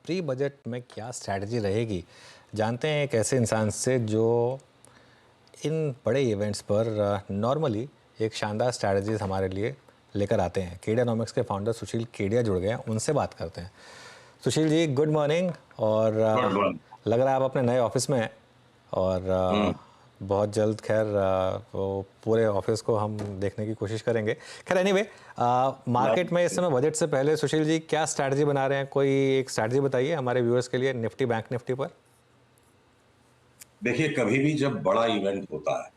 Pre budget में क्या strategy रहेगी। जानते हैं एक ऐसे इंसान से जो इन बड़े इवेंट्स पर नॉर्मली एक शानदार स्ट्रैटेजीज हमारे लिए लेकर आते हैं। केडियानॉमिक्स के फाउंडर सुशील केडिया जुड़ गए हैं, उनसे बात करते हैं। Sushil ji, good morning. और गुड मॉर्निंग। लग रहा है आप अपने नए ऑफिस में हैं और बहुत जल्द खैर वो पूरे ऑफिस को हम देखने की कोशिश करेंगे। खैर एनीवे, मार्केट में इस समय बजट से पहले सुशील जी क्या स्ट्रैटेजी बना रहे हैं? कोई एक स्ट्रैटेजी बताइए हमारे व्यूअर्स के लिए निफ्टी बैंक निफ्टी पर। देखिए, कभी भी जब बड़ा इवेंट होता है,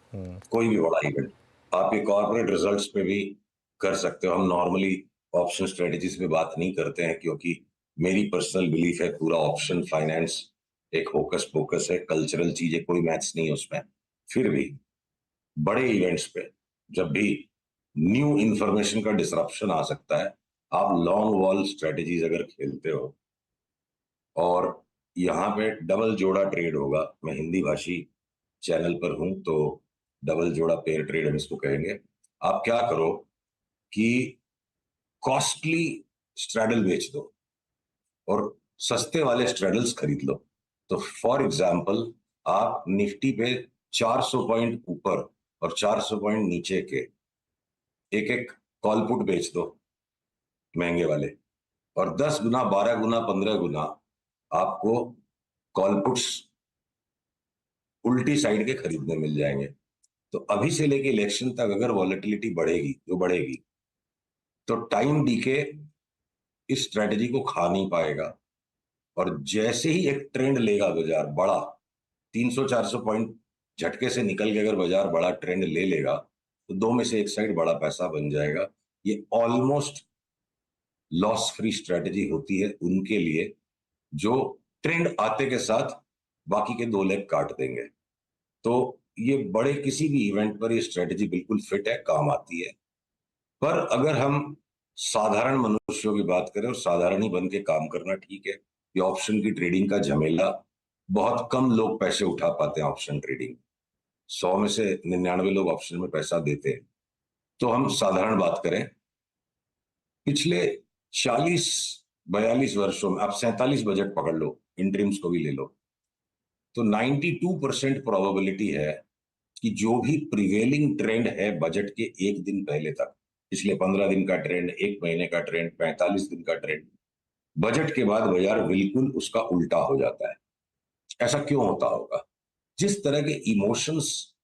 कोई भी बड़ा इवेंट, आप ये कॉर्पोरेट रिजल्ट्स पे भी कर सकते हो। हम नॉर्मली ऑप्शन स्ट्रेटजीज पे बात नहीं करते हैं क्योंकि मेरी पर्सनल बिलीफ है पूरा ऑप्शन फाइनेंस एक होकस पोकस है, कल्चरल चीज है, कोई मैथ्स नहीं है उसमें। फिर भी बड़े इवेंट्स पे जब भी न्यू इंफॉर्मेशन का डिसरप्शन आ सकता है, आप लॉन्ग वॉल स्ट्रेटजीज अगर खेलते हो और यहाँ पे डबल जोड़ा ट्रेड होगा। मैं हिंदी भाषी चैनल पर हूं तो डबल जोड़ा पेयर ट्रेड हम इसको कहेंगे। आप क्या करो कि कॉस्टली स्ट्रैडल बेच दो और सस्ते वाले स्ट्रैडल्स खरीद लो। तो फॉर एग्जांपल, आप निफ्टी पे 400 पॉइंट ऊपर और 400 पॉइंट नीचे के एक एक कॉल पुट बेच दो, महंगे वाले। और 10 गुना, 12 गुना, 15 गुना आपको कॉल पुट्स उल्टी साइड के खरीदने मिल जाएंगे। तो अभी से लेके इलेक्शन तक अगर वॉलेटिलिटी बढ़ेगी, जो बढ़ेगी, तो टाइम डीके इस स्ट्रेटजी को खा नहीं पाएगा। और जैसे ही एक ट्रेंड लेगा बाजार बड़ा, 300-400 पॉइंट झटके से निकल के अगर बाजार बड़ा ट्रेंड ले लेगा, तो दो में से एक साइड बड़ा पैसा बन जाएगा। ये ऑलमोस्ट लॉस फ्री स्ट्रेटजी होती है उनके लिए जो ट्रेंड आते के साथ बाकी के दो लेग काट देंगे। तो ये बड़े किसी भी इवेंट पर ये स्ट्रेटजी बिल्कुल फिट है, काम आती है। पर अगर हम साधारण मनुष्यों की बात करें और साधारण ही बन के काम करना ठीक है। ये ऑप्शन की ट्रेडिंग का झमेला, बहुत कम लोग पैसे उठा पाते हैं ऑप्शन ट्रेडिंग। 100 में से 99 लोग ऑप्शन में पैसा देते हैं। तो हम साधारण बात करें, पिछले 40-42 वर्षों में आप 47 बजट पकड़ लो, इंटरिम्स को भी ले लो, तो 92% प्रोबेबिलिटी है कि जो भी प्रिवेलिंग ट्रेंड है बजट के एक दिन पहले तक, पिछले 15 दिन का ट्रेंड, एक महीने का ट्रेंड, 45 दिन का ट्रेंड, बजट के बाद बाजार बिल्कुल उसका उल्टा हो जाता है। ऐसा क्यों होता होगा? जिस तरह के इमोशंस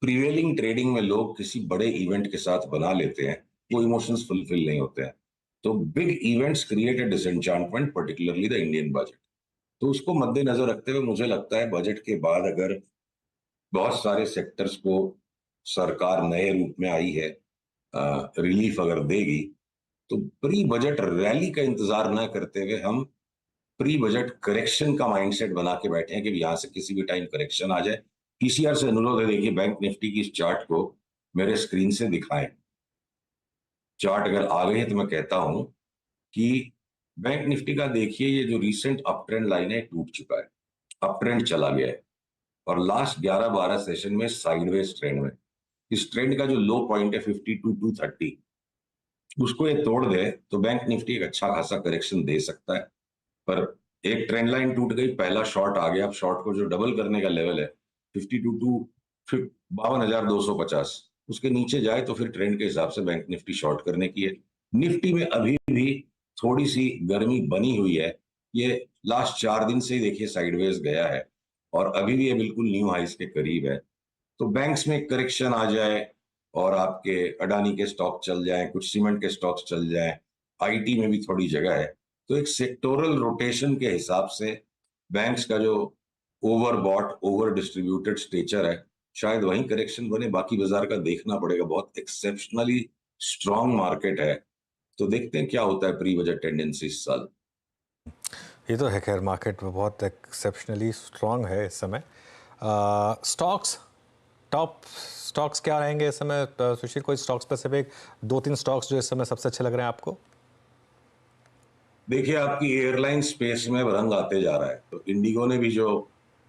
प्रिवेलिंग ट्रेडिंग में लोग किसी बड़े इवेंट के साथ बना लेते हैं, वो इमोशंस फुलफिल नहीं होते हैं। तो big events create a disenchantment, particularly the Indian budget. तो उसको मद्देनजर रखते हुए मुझे लगता है बजट के बाद अगर बहुत सारे सेक्टर्स को सरकार नए रूप में आई है, रिलीफ अगर देगी, तो प्री बजट रैली का इंतजार न करते हुए हम प्री बजट करेक्शन का माइंडसेट बना के बैठे हैं कि यहां से किसी भी टाइम करेक्शन आ जाए। पीसीआर से अनुरोध है, देखिए बैंक निफ्टी की इस चार्ट को मेरे स्क्रीन से दिखाएं। चार्ट अगर आ गई है तो मैं कहता हूं कि बैंक निफ्टी का देखिए, ये जो रिसेंट अप ट्रेंड लाइन है टूट चुका है, अप ट्रेंड चला गया है और लास्ट 11-12 सेशन में साइडवेज ट्रेंड में। इस ट्रेंड का जो लो पॉइंट है 52,230, उसको ये तोड़ दे तो बैंक निफ्टी एक अच्छा खासा करेक्शन दे सकता है। पर एक ट्रेंड लाइन टूट गई, पहला शॉर्ट आ गया। अब शॉर्ट को जो डबल करने का लेवल है 52,250, उसके नीचे जाए तो फिर ट्रेंड के हिसाब से बैंक निफ्टी शॉर्ट करने की है। निफ्टी में अभी भी थोड़ी सी गर्मी बनी हुई है। ये लास्ट 4 दिन से ही देखिए साइडवेज गया है और अभी भी ये बिल्कुल न्यू हाइस के करीब है। तो बैंक्स में करेक्शन आ जाए और आपके अडानी के स्टॉक चल जाएं, कुछ सीमेंट के स्टॉक्स चल जाएं, आईटी में भी थोड़ी जगह है, तो एक सेक्टोरल रोटेशन के हिसाब से बैंक्स का जो over bought over distributed stature है, शायद वहीं करेक्शन बने। बाकी बाजार का देखना पड़ेगा, बहुत एक्सेप्शनली स्ट्रांग मार्केट है। तो देखते हैं क्या होता है प्री बजट टेंडेंसी इस साल। ये तो है, खैर मार्केट में बहुत एक्सेप्शनली स्ट्रांग है इस समय। स्टॉक्स, टॉप स्टॉक्स क्या रहेंगे इस समय? सुशील, कोई स्टॉक स्पेसिफिक 2-3 स्टॉक्स जो इस समय सबसे अच्छे लग रहे हैं आपको? देखिए, आपकी एयरलाइन स्पेस में रंग आते जा रहा है। तो इंडिगो ने भी जो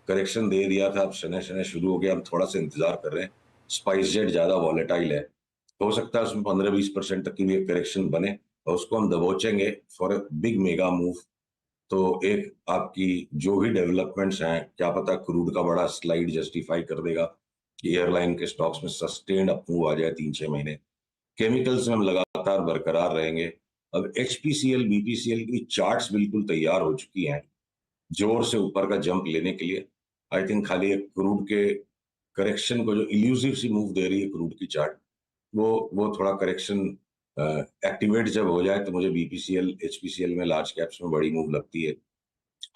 करेक्शन दे दिया था, अब शनय शनय शुरू हो गया। हम थोड़ा सा इंतजार कर रहे हैं। स्पाइस जेट ज्यादा वॉलेटाइल है, हो सकता है उसमें 15-20% तक की भी एक करेक्शन बने और उसको हम दबोचेंगे for a big mega move तो एक आपकी जो भी डेवलपमेंट्स हैं, क्या पता क्रूड का बड़ा स्लाइड जस्टिफाई कर देगा कि एयरलाइन के स्टॉक्स में सस्टेन्ड अप मूव आ जाए 3-6 महीने। केमिकल्स में हम लगातार बरकरार रहेंगे। अब एचपीसीएल बीपीसीएल की चार्ट्स बिल्कुल तैयार हो चुकी हैं जोर से ऊपर का जंप लेने के लिए। आई थिंक खाली एक क्रूड के करेक्शन को, जो इल्यूसिव सी मूव दे रही है क्रूड की चार्ट, वो थोड़ा करेक्शन एक्टिवेट जब हो जाए तो मुझे बीपीसीएल एचपीसीएल में लार्ज कैप्स में बड़ी मूव लगती है।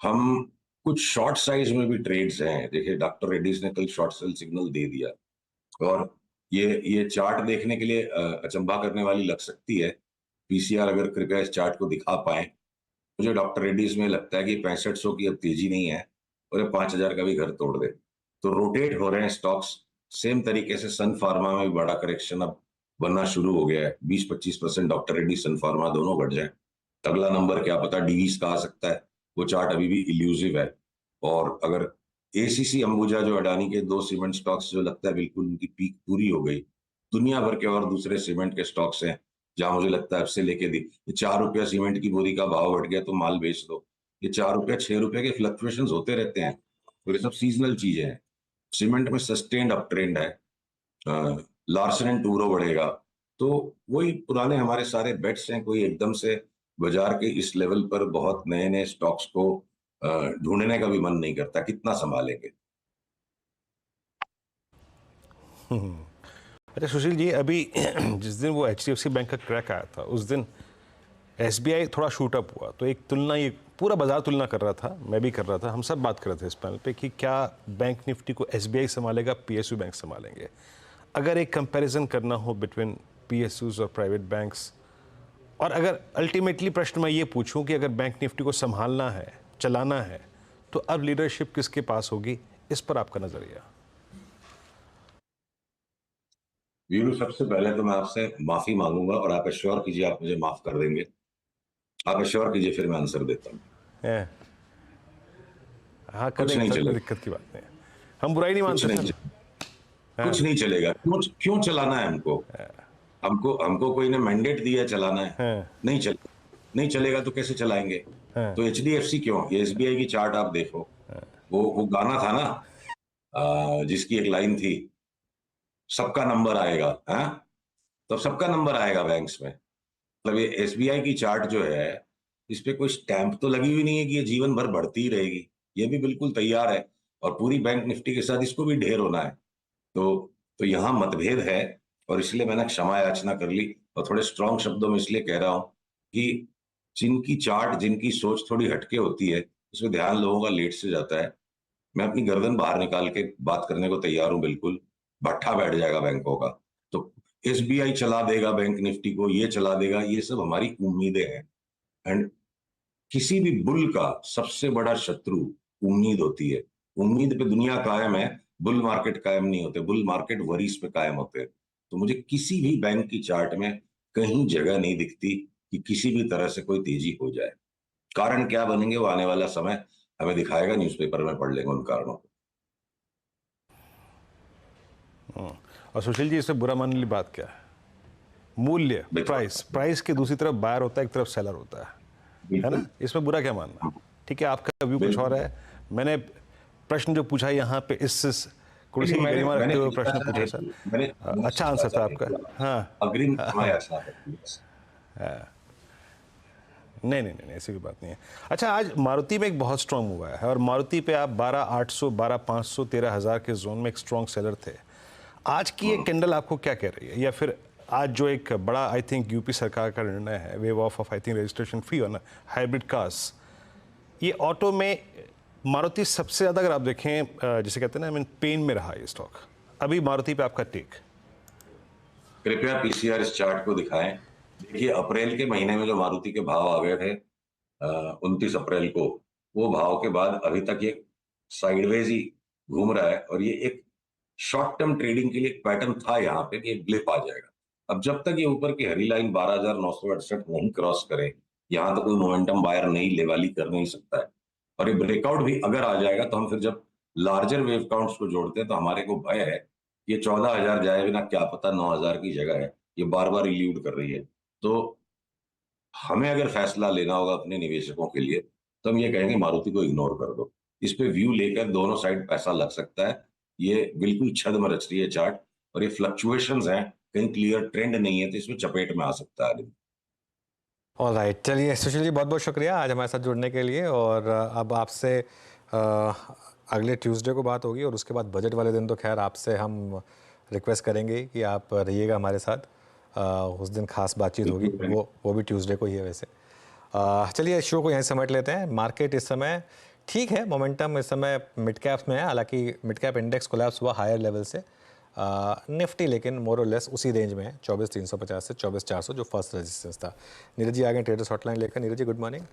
हम कुछ शॉर्ट साइज में भी ट्रेड्स हैं। देखिए डॉक्टर रेड्डीज ने कल शॉर्ट सेल सिग्नल दे दिया, और ये चार्ट देखने के लिए अचंभा करने वाली लग सकती है। पीसीआर अगर कृपया इस चार्ट को दिखा पाए, मुझे डॉक्टर रेड्डीज में लगता है कि 6500 की अब तेजी नहीं है और ये 5000 का भी घर तोड़ दे। तो रोटेट हो रहे हैं स्टॉक्स। सेम तरीके से सन फार्मा में भी बड़ा करेक्शन अब बनना शुरू हो गया है। 20-25% डॉक्टर रेड्डी सन फार्मा दोनों घट जाए, अगला नंबर क्या पता डीवीज का आ सकता है। वो चार्ट अभी भी इल्यूसिव है। और अगर एसीसी अंबुजा, जो अडानी के दो सीमेंट स्टॉक्स, जो लगता है बिल्कुल उनकी पीक पूरी हो गई, दुनिया भर के और दूसरे सीमेंट के स्टॉक्स हैं जहां मुझे लगता है अब से लेके दी 4 रुपया सीमेंट की बोरी का भाव बढ़ गया तो माल बेच दो। ये 4 रुपया 6 रुपए के फ्लक्चुएशन होते रहते हैं, और ये सब सीजनल चीजें हैं। सीमेंट में सस्टेन्ड अप ट्रेंड है। लार्सन एंड टूब्रो बढ़ेगा। तो वही पुराने हमारे सारे बेट्स हैं। कोई एकदम से बाजार के इस लेवल पर बहुत नए नए स्टॉक्स को ढूंढने का भी मन नहीं करता, कितना संभालेंगे। अच्छा सुशील जी, अभी जिस दिन वो एचडीएफसी बैंक का क्रैक आया था उस दिन एसबीआई थोड़ा शूट अप हुआ, तो एक तुलना, ये पूरा बाजार तुलना कर रहा था, मैं भी कर रहा था, हम सब बात कर रहे थे इस पैनल पे कि क्या बैंक निफ्टी को एसबीआई संभालेगा, पीएसयू बैंक संभालेंगे। अगर एक कंपैरिजन करना हो बिटवीन पीएसयूज और प्राइवेट बैंक्स, और अगर अल्टीमेटली प्रश्न मैं ये पूछूं कि अगर बैंक निफ्टी को संभालना है, चलाना है, तो अब लीडरशिप किसके पास होगी, इस पर आपका नजरिया? वीरू, सबसे पहले तो मैं आपसे माफी मांगूंगा, और आप एश्योर कीजिए आप मुझे माफ कर देंगे। आप एश्योर कीजिए, फिर मैं आंसर देता हूँ। है? हाँ कुछ करेंगे नहीं सर, कोई चलेगा। दिक्कत की बात नहीं है, हम बुराई नहीं कुछ मानते नहीं सर। चलेगा। कुछ नहीं चलेगा। क्यों क्यों चलाना है हमको? हमको हमको कोई ने मैंडेट दिया है चलाना है? हाँ, नहीं चल नहीं चलेगा तो कैसे चलाएंगे? हाँ, तो एचडीएफसी क्यों, ये एसबीआई की चार्ट आप देखो। वो गाना था ना, जिसकी एक लाइन थी, सबका नंबर आएगा। हाँ, तो सबका नंबर आएगा बैंक्स में। मतलब ये एसबीआई की चार्ट जो है, इस पे कोई स्टैंप तो लगी हुई नहीं है कि ये जीवन भर बढ़ती ही रहेगी। ये भी बिल्कुल तैयार है, और पूरी बैंक निफ्टी के साथ इसको भी ढेर होना है। तो तो यहाँ मतभेद है, और इसलिए मैंने क्षमा याचना कर ली, और थोड़े स्ट्रांग शब्दों में इसलिए कह रहा हूं कि जिनकी चार्ट, जिनकी सोच थोड़ी हटके होती है, उसमें ध्यान लोगों का लेट से जाता है। मैं अपनी गर्दन बाहर निकाल के बात करने को तैयार हूं, बिल्कुल भट्ठा बैठ जाएगा बैंकों का। तो एसबीआई चला देगा बैंक निफ्टी को, ये चला देगा, ये सब हमारी उम्मीदें हैं। एंड किसी भी बुल का सबसे बड़ा शत्रु उम्मीद होती है। उम्मीद पे दुनिया कायम है, बुल मार्केट कायम नहीं होते। बुल मार्केट वरीज पे कायम होते हैं। तो मुझे किसी भी बैंक की चार्ट में कहीं जगह नहीं दिखती कि किसी भी तरह से कोई तेजी हो जाए। कारण क्या बनेंगे वो आने वाला समय हमें दिखाएगा, न्यूज़पेपर में पढ़ लेंगे उन कारणों को। और सुशील जी, इसमें बुरा मानने वाली बात क्या है? मूल्य, प्राइस, प्राइस की दूसरी तरफ बायर होता है, एक तरफ सेलर होता है ना? इसमें बुरा क्या मानना? ठीक है, आपका व्यू कुछ और है, मैंने प्रश्न जो पूछा यहाँ पे इस कुर्सी की गरिमा रखते हुए प्रश्न पूछा सर। अच्छा आंसर था आपका। हाँ, अग्रिम क्षमा याचना करती है। नहीं नहीं नहीं, ऐसी कोई बात नहीं है। अच्छा, आज मारुति में एक बहुत स्ट्रांग हुआ है, और मारुति पे आप 12,800, 12,500, 13,000 के जोन में एक स्ट्रांग सेलर थे। आज की ये कैंडल आपको क्या कह रही है? या फिर आज जो एक बड़ा, आई थिंक यूपी सरकार का निर्णय है, wave of I think registration fee on hybrid cars, ये ऑटो में मारुति सबसे ज़्यादा, अगर आप देखें, जिसे कहते हैं ना, आई मीन पेन में रहा ये स्टॉक। अभी मारुति पे आपका टेक? कृपया पीसीआर इस चार्ट को दिखाएं। देखिए अप्रैल के महीने में जो मारुति के भाव आ गए थे 29 अप्रैल को, वो भाव के बाद अभी तक ये साइडवेज ही घूम रहा है, और ये एक शॉर्ट टर्म ट्रेडिंग के लिए एक पैटर्न था यहाँ पे कि एक ब्लिप आ जाएगा। अब जब तक ये ऊपर की हरी लाइन 12,968 नहीं क्रॉस करे, यहाँ तो कोई मोमेंटम बायर नहीं लेवाली कर नहीं सकता है। और ये ब्रेकआउट भी अगर आ जाएगा तो हम फिर जब लार्जर वेव काउंट्स को जोड़ते हैं तो हमारे को भय है ये 14,000 जाए बिना क्या पता 9,000 की जगह है, ये बार बार इल्यूड कर रही है। तो हमें अगर फैसला लेना होगा अपने निवेशकों के लिए, तो हम ये कहेंगे मारुति को इग्नोर कर दो। इस पे व्यू लेकर दोनों साइड पैसा लग सकता है। ये बिल्कुल छद्म रच रही है चार्ट, और ये फ्लक्चुएशंस हैं, कहीं क्लियर ट्रेंड नहीं है, तो इसमें चपेट में आ सकता है आदमी। ऑल राइट, चलिए सुशील जी बहुत बहुत शुक्रिया आज हमारे साथ जुड़ने के लिए। और अब आपसे अगले ट्यूसडे को बात होगी, और उसके बाद बजट वाले दिन तो खैर आपसे हम रिक्वेस्ट करेंगे कि आप रहिएगा हमारे साथ। उस दिन खास बातचीत होगी, बिल्कुल। वो भी ट्यूसडे को ही है वैसे। चलिए शो को यहीं समेट लेते हैं। मार्केट इस समय ठीक है, मोमेंटम इस समय मिड कैप्स में है, हालांकि मिड कैप इंडेक्स कोलैप्स हुआ हायर लेवल से। निफ्टी लेकिन मोर और लेस उसी रेंज में है, 24,350 से 24,400 जो फर्स्ट रेजिस्टेंस था। नीरज जी आ गए ट्रेडर्स हॉटलाइन लेकर। Neeraj ji good morning.